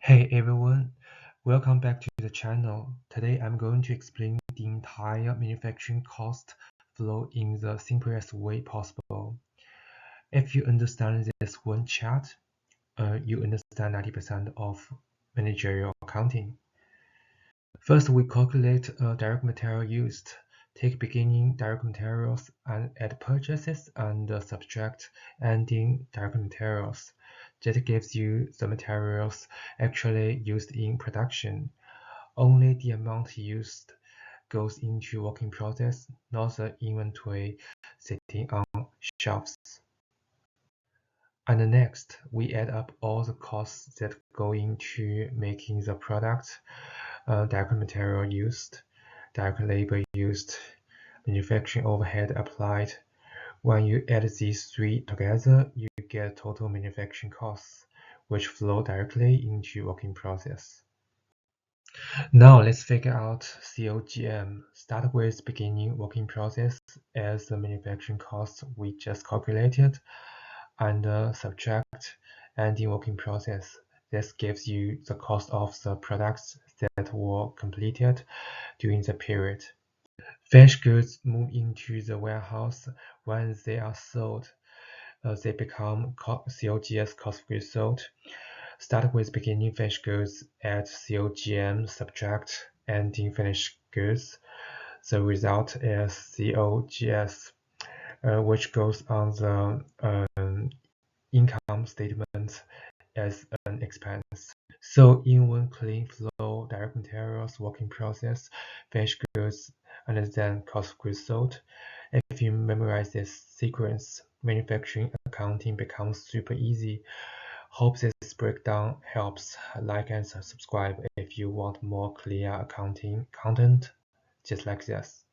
Hey everyone, welcome back to the channel. Today I'm going to explain the entire manufacturing cost flow in the simplest way possible. If you understand this one chart, you understand 90% of managerial accounting. First, we calculate direct material used. Take beginning direct materials and add purchases and subtract ending direct materials. That gives you the materials actually used in production. Only the amount used goes into work in process, not the inventory sitting on shelves. And next, we add up all the costs that go into making the product, direct material used, direct labor used, manufacturing overhead applied. When you add these three together, you get total manufacturing costs, which flow directly into work in process. Now let's figure out COGM. Start with beginning work in process as the manufacturing costs we just calculated, and subtract ending work in process. This gives you the cost of the products that were completed during the period. Finished goods move into the warehouse. When they are sold, they become COGS, cost of goods sold. Start with beginning finished goods, add COGM, subtract ending finished goods. The result is COGS, which goes on the income statement as an expense. So in one clean flow, direct materials, work in process, finished goods, and then cost of goods sold. If you memorize this sequence, manufacturing accounting becomes super easy. Hope this breakdown helps. Like and subscribe if you want more clear accounting content just like this.